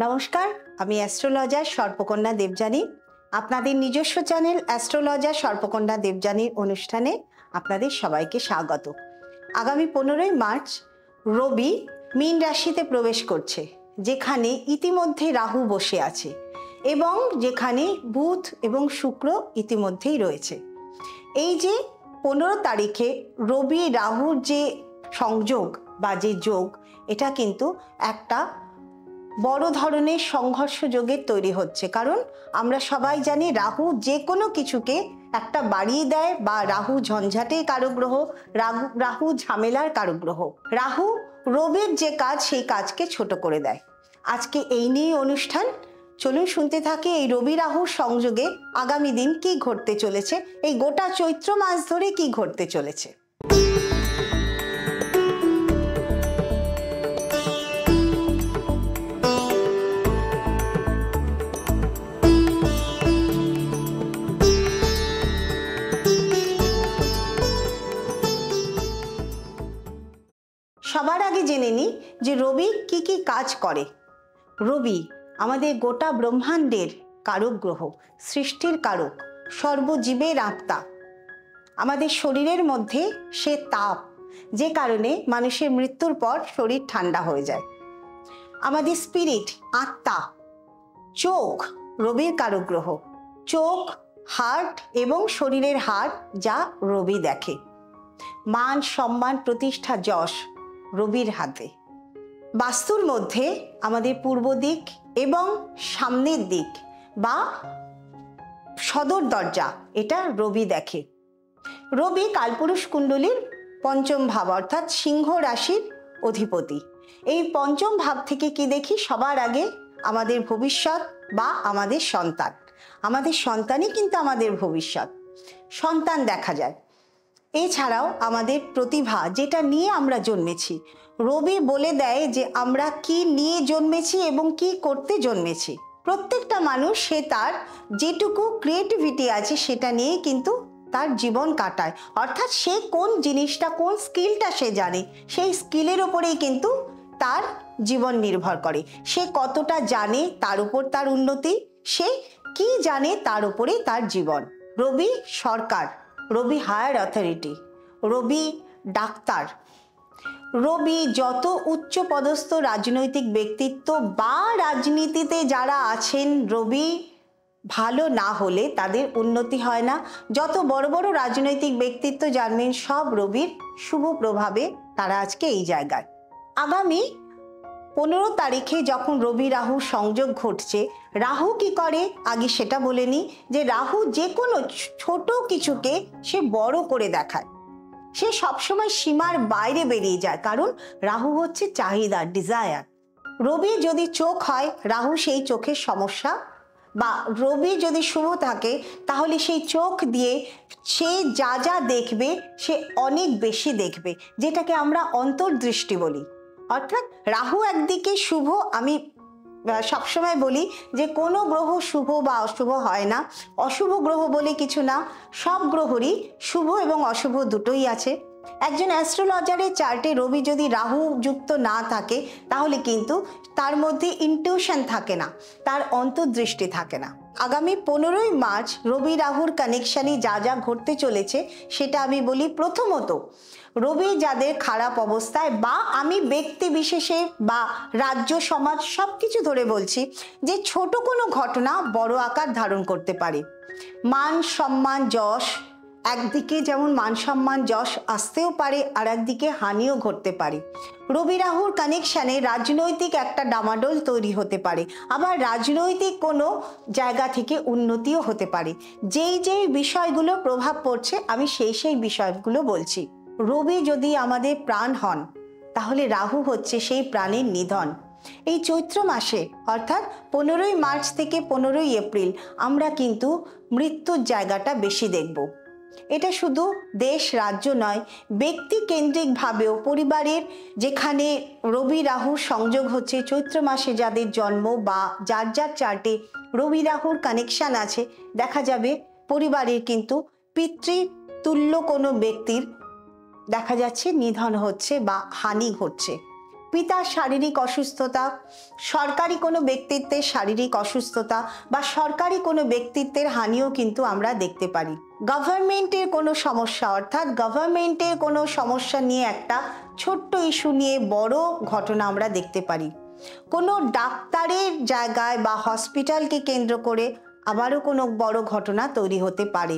নমস্কার, আমি অ্যাস্ট্রোলজার সর্পকন্যা দেবযানী। আপনাদের নিজস্ব চ্যানেল অ্যাস্ট্রোলজার সর্পকন্যা দেবযানীর অনুষ্ঠানে আপনাদের সবাইকে স্বাগত। আগামী 15ই মার্চ রবি মীন রাশিতে প্রবেশ করছে, যেখানে ইতিমধ্যে রাহু বসে আছে এবং যেখানে বুধ এবং শুক্র ইতিমধ্যেই রয়েছে। এই যে 15 তারিখে রবি রাহুর যে সংযোগ বা যে যোগ, এটা কিন্তু একটা বড় ধরনের সংঘর্ষ যোগের তৈরি হচ্ছে। কারণ আমরা সবাই জানি রাহু যে কোনো কিছুকে একটা বাড়িয়ে দেয়, বা রাহু ঝঞ্ঝাটের কারক গ্রহ, রাহু ঝামেলার কারক গ্রহ। রাহু রবির যে কাজ সেই কাজকে ছোট করে দেয়। আজকে এই নিয়ে অনুষ্ঠান, চলুন শুনতে থাকি এই রবি রাহুর সংযোগে আগামী দিন কি ঘটতে চলেছে, এই গোটা চৈত্র মাস ধরে কি ঘটতে চলেছে। সবার আগে জেনে নিই যে রবি কি কি কাজ করে। রবি আমাদের গোটা ব্রহ্মাণ্ডের কারক গ্রহ, সৃষ্টির কারক, সর্বজীবের আত্মা। আমাদের শরীরের মধ্যে সে তাপ, যে কারণে মানুষের মৃত্যুর পর শরীর ঠান্ডা হয়ে যায়। আমাদের স্পিরিট, আত্মা। চোখ রবির কারক গ্রহ, চোখ, হার্ট এবং শরীরের হাড়, যা রবি দেখে। মান, সম্মান, প্রতিষ্ঠা, যশ রবির হাতে। বাস্তুর মধ্যে আমাদের পূর্ব দিক এবং সামনের দিক বা সদর দরজা, এটা রবি দেখে। রবি কালপুরুষ কুণ্ডলীর পঞ্চম ভাব অর্থাৎ সিংহ রাশির অধিপতি। এই পঞ্চম ভাব থেকে কি দেখি? সবার আগে আমাদের ভবিষ্যৎ বা আমাদের সন্তান। আমাদের সন্তানই কিন্তু আমাদের ভবিষ্যৎ। সন্তান দেখা যায়। এছাড়াও আমাদের প্রতিভা, যেটা নিয়ে আমরা জন্মেছি। রবি বলে দেয় যে আমরা কি নিয়ে জন্মেছি এবং কি করতে জন্মেছি। প্রত্যেকটা মানুষ সে তার যেটুকু ক্রিয়েটিভিটি আছে সেটা নিয়ে কিন্তু তার জীবন কাটায়। অর্থাৎ সে কোন জিনিসটা, কোন স্কিলটা সে জানে, সেই স্কিলের ওপরেই কিন্তু তার জীবন নির্ভর করে। সে কতটা জানে তার উপর তার উন্নতি, সে কি জানে তার উপরেই তার জীবন। রবি সরকার, রবি হায়ার অথরিটি, রবি ডাক্তার। রবি যত উচ্চ পদস্থ রাজনৈতিক ব্যক্তিত্ব বা রাজনীতিতে যারা আছেন, রবি ভালো না হলে তাদের উন্নতি হয় না। যত বড় বড় রাজনৈতিক ব্যক্তিত্ব জানবেন, সব রবির শুভ প্রভাবে তারা আজকে এই জায়গায়। আগামী 15 তারিখে যখন রবি রাহু সংযোগ ঘটছে, রাহু কি করে আগে সেটা বলে নিই। যে রাহু যে কোনো ছোট কিছুকে সে বড় করে দেখায়, সে সবসময় সীমার বাইরে বেরিয়ে যায়। কারণ রাহু হচ্ছে চাহিদা, ডিজায়ার। রবি যদি চোখ হয়, রাহু সেই চোখের সমস্যা, বা রবি যদি শুভ থাকে তাহলে সেই চোখ দিয়ে সে যা যা দেখবে সে অনেক বেশি দেখবে, যেটাকে আমরা অন্তর্দৃষ্টি বলি। অর্থাৎ রাহু একদিকে শুভ। আমি সবসময় বলি যে কোনো গ্রহ শুভ বা অশুভ হয় না, অশুভ গ্রহ বলে কিছু না। সব গ্রহরই শুভ এবং অশুভ দুটোই আছে। একজন অ্যাস্ট্রোলজারের চার্টে রবি যদি রাহু যুক্ত না থাকে তাহলে কিন্তু তার মধ্যে ইনটিউশন থাকে না, তার অন্তর্দৃষ্টি থাকে না। আগামী 15ই মার্চ রবি রাহুর কানেকশানে যা যা ঘটতে চলেছে সেটা আমি বলি। প্রথমত, রবি যাদের খারাপ অবস্থায়, বা আমি ব্যক্তি বিশেষে বা রাজ্য সমাজ সব কিছু ধরে বলছি, যে ছোট কোনো ঘটনা বড় আকার ধারণ করতে পারে। মান, সম্মান, যশ, একদিকে যেমন মান সম্মান যশ আসতেও পারে, আর একদিকে হানিও ঘটতে পারে। রবি রাহুর কানেকশানে রাজনৈতিক একটা ডামাডোল তৈরি হতে পারে, আবার রাজনৈতিক কোনো জায়গা থেকে উন্নতিও হতে পারে। যেই যেই বিষয়গুলো প্রভাব পড়ছে আমি সেই বিষয়গুলো বলছি। রবি যদি আমাদের প্রাণ হন, তাহলে রাহু হচ্ছে সেই প্রাণের নিধন। এই চৈত্র মাসে অর্থাৎ 15ই মার্চ থেকে 15ই এপ্রিল আমরা কিন্তু মৃত্যুর জায়গাটা বেশি দেখব। এটা শুধু দেশ রাজ্য নয়, ব্যক্তি কেন্দ্রিকভাবেও পরিবারের, যেখানে রবি রাহু সংযোগ হচ্ছে চৈত্র মাসে যাদের জন্ম বা যার যার চার্টে রবি রাহুর কানেকশান আছে, দেখা যাবে পরিবারের কিন্তু পিতৃতুল্য কোনো ব্যক্তির দেখা যাচ্ছে নিধন হচ্ছে বা হানি ঘটছে। পিতার শারীরিক অসুস্থতা, সরকারি কোনো ব্যক্তিত্বের শারীরিক অসুস্থতা বা সরকারি কোনো ব্যক্তিত্বের হানিও কিন্তু আমরা দেখতে পারি। গভর্নমেন্টের কোনো সমস্যা, অর্থাৎ গভর্নমেন্টের কোনো সমস্যা নিয়ে একটা ছোট্ট ইস্যু নিয়ে বড় ঘটনা আমরা দেখতে পারি। কোনো ডাক্তারের জায়গায় বা হসপিটালকে কেন্দ্র করে আবারও কোনো বড় ঘটনা তৈরি হতে পারে।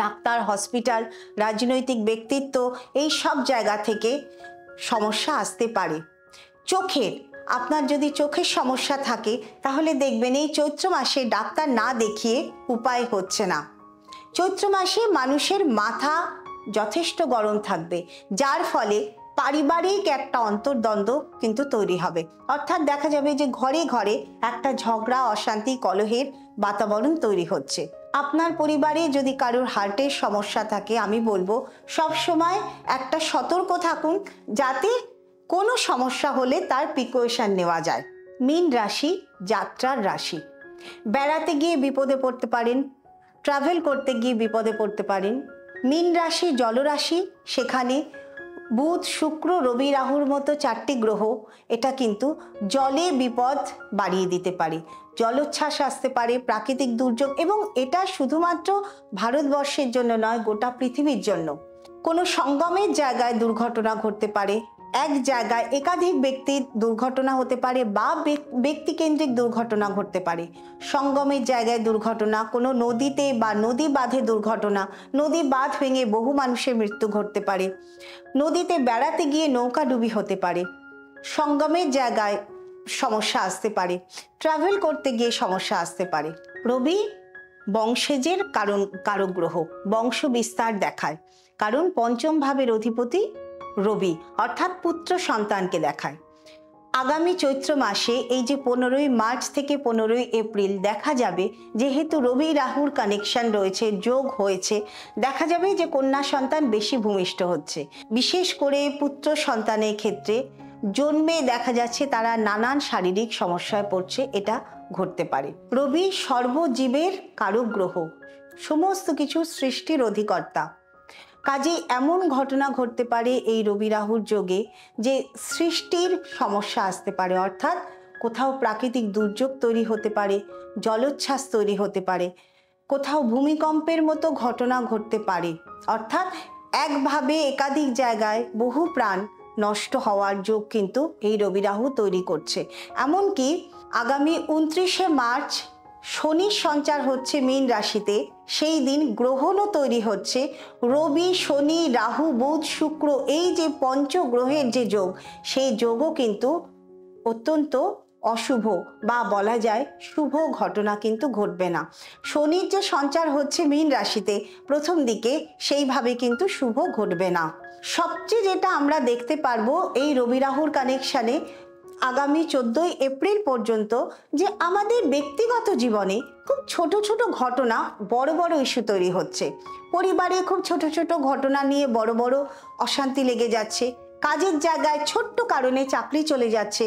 ডাক্তার, হসপিটাল, রাজনৈতিক ব্যক্তিত্ব, এই সব জায়গা থেকে সমস্যা আসতে পারে। চোখের, আপনার যদি চোখের সমস্যা থাকে তাহলে দেখবেন এই চৈত্র মাসে ডাক্তার না দেখিয়ে উপায় হচ্ছে না। চৈত্র মাসে মানুষের মাথা যথেষ্ট গরম থাকবে, যার ফলে পারিবারিক একটা অন্তর্দ্বন্দ্ব কিন্তু তৈরি হবে। অর্থাৎ দেখা যাবে যে ঘরে ঘরে একটা ঝগড়া, অশান্তি, কলহের বাতাবরণ তৈরি হচ্ছে। আপনার পরিবারে যদি কারোর হার্টের সমস্যা থাকে, আমি বলবো সব সময় একটা সতর্ক থাকুন, যাতে কোনো সমস্যা হলে তার প্রিকশন নেওয়া যায়। মীন রাশি যাত্রার রাশি। বেড়াতে গিয়ে বিপদে পড়তে পারেন, ট্রাভেল করতে গিয়ে বিপদে পড়তে পারেন। মীন রাশি জলরাশি, সেখানে বুধ, শুক্র, রবি, রাহুর মতো 4টি গ্রহ, এটা কিন্তু জলে বিপদ বাড়িয়ে দিতে পারে। জলোচ্ছ্বাস আসতে পারে, প্রাকৃতিক দুর্যোগ, এবং এটা শুধুমাত্র ভারতবর্ষের জন্য নয়, গোটা পৃথিবীর জন্য। কোনো সঙ্গমের জায়গায় দুর্ঘটনা ঘটতে পারে, এক জায়গায় একাধিক ব্যক্তির দুর্ঘটনা হতে পারে বা ব্যক্তিকেন্দ্রিক দুর্ঘটনা ঘটতে পারে। সঙ্গমের জায়গায় দুর্ঘটনা, কোনো নদীতে বা নদী বাঁধে দুর্ঘটনা, নদী বাঁধ ভেঙে বহু মানুষের মৃত্যু ঘটতে পারে। নদীতে বেড়াতে গিয়ে নৌকাডুবি হতে পারে। সঙ্গমের জায়গায় সমস্যা আসতে পারে, ট্রাভেল করতে গিয়ে সমস্যা আসতে পারে। রবি বংশেজের কারক গ্রহ, বংশ বিস্তার দেখায়, কারণ পঞ্চম ভাবের অধিপতি রবি, অর্থাৎ পুত্র সন্তানকে দেখায়। আগামী চৈত্র মাসে এই যে 15ই মার্চ থেকে 15ই এপ্রিল দেখা যাবে, যেহেতু রবি রাহুর কানেকশন রয়েছে, যোগ হয়েছে, দেখা যাবে যে কন্যা সন্তান বেশি ভূমিষ্ঠ হচ্ছে। বিশেষ করে পুত্র সন্তানের ক্ষেত্রে জন্মে দেখা যাচ্ছে তারা নানান শারীরিক সমস্যায় পড়ছে, এটা ঘটতে পারে। রবি সর্বজীবের কারক গ্রহ, সমস্ত কিছু সৃষ্টির অধিকর্তা। কাজে এমন ঘটনা ঘটতে পারে এই রবি রাহুর যোগে যে সৃষ্টির সমস্যা আসতে পারে, অর্থাৎ কোথাও প্রাকৃতিক দুর্যোগ তৈরি হতে পারে, জলোচ্ছ্বাস তৈরি হতে পারে, কোথাও ভূমিকম্পের মতো ঘটনা ঘটতে পারে। অর্থাৎ একভাবে একাধিক জায়গায় বহু প্রাণ নষ্ট হওয়ার যোগ কিন্তু এই রবি রাহু তৈরি করছে। এমনকি আগামী 29শে মার্চ শনির সঞ্চার হচ্ছে মীন রাশিতে, সেই দিন গ্রহণও তৈরি হচ্ছে। রবি, শনি, রাহু, বুধ, শুক্র, এই যে পঞ্চগ্রহের যে যোগ, সেই যোগও কিন্তু অত্যন্ত অশুভ বা বলা যায় শুভ ঘটনা কিন্তু ঘটবে না। শনির যে সঞ্চার হচ্ছে মীন রাশিতে প্রথম দিকে, সেইভাবে কিন্তু শুভ ঘটবে না। সবচেয়ে যেটা আমরা দেখতে পারবো এই রবি রাহুর কানেকশানে আগামী 14ই এপ্রিল পর্যন্ত, যে আমাদের ব্যক্তিগত জীবনে খুব ছোট ছোট ঘটনা বড় বড় ইস্যু তৈরি হচ্ছে। পরিবারে খুব ছোট ছোট ঘটনা নিয়ে বড় বড় অশান্তি লেগে যাচ্ছে, কাজের জায়গায় ছোট্ট কারণে চাকরি চলে যাচ্ছে,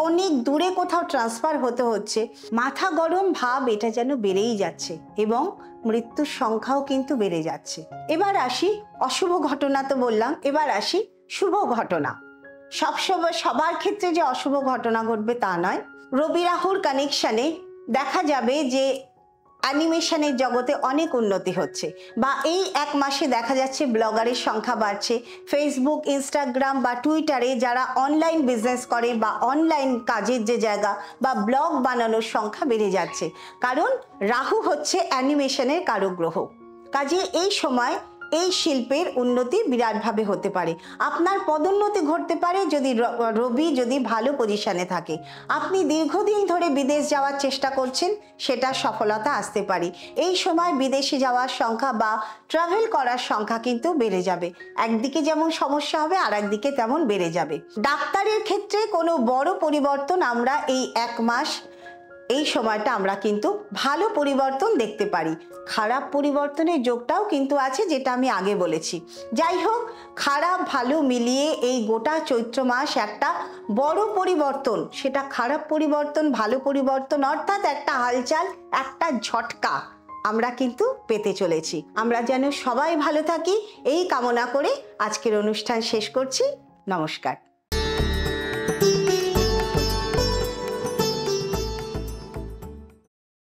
অনেক দূরে কোথাও ট্রান্সফার হতে হচ্ছে, মাথা গরম ভাব এটা যেন বেড়েই যাচ্ছে এবং মৃত্যুর সংখ্যাও কিন্তু বেড়ে যাচ্ছে। এবার আসি অশুভ ঘটনা, তো বললাম, এবার আসি শুভ ঘটনা। সবসময় সবার ক্ষেত্রে যে অশুভ ঘটনা ঘটবে তা নয়। রবি রাহুর কানেকশানে দেখা যাবে যে অ্যানিমেশনের জগতে অনেক উন্নতি হচ্ছে, বা এই এক মাসে দেখা যাচ্ছে ব্লগারের সংখ্যা বাড়ছে। ফেসবুক, ইনস্টাগ্রাম বা টুইটারে যারা অনলাইন বিজনেস করে বা অনলাইন কাজের যে জায়গা বা ব্লগ বানানোর সংখ্যা বেড়ে যাচ্ছে, কারণ রাহু হচ্ছে অ্যানিমেশনের কারক গ্রহ। কাজে এই সময় এই শিল্পের উন্নতি বিরাটভাবে হতে পারে। আপনার পদোন্নতি ঘটতে পারে যদি রবি যদি ভালো পজিশনে থাকে। আপনি দীর্ঘদিন ধরে বিদেশ যাওয়ার চেষ্টা করছেন, সেটা সফলতা আসতে পারে। এই সময় বিদেশে যাওয়ার সংখ্যা বা ট্রাভেল করার সংখ্যা কিন্তু বেড়ে যাবে। একদিকে যেমন সমস্যা হবে, আর একদিকে তেমন বেড়ে যাবে। ডাক্তারের ক্ষেত্রে কোনো বড় পরিবর্তন আমরা এই এক মাস, এই সময়টা আমরা কিন্তু ভালো পরিবর্তন দেখতে পারি। খারাপ পরিবর্তনের যোগটাও কিন্তু আছে, যেটা আমি আগে বলেছি। যাই হোক, খারাপ ভালো মিলিয়ে এই গোটা চৈত্র মাস একটা বড় পরিবর্তন, সেটা খারাপ পরিবর্তন ভালো পরিবর্তন, অর্থাৎ একটা হালচাল, একটা ঝটকা আমরা কিন্তু পেতে চলেছি। আমরা যেন সবাই ভালো থাকি, এই কামনা করে আজকের অনুষ্ঠান শেষ করছি। নমস্কার।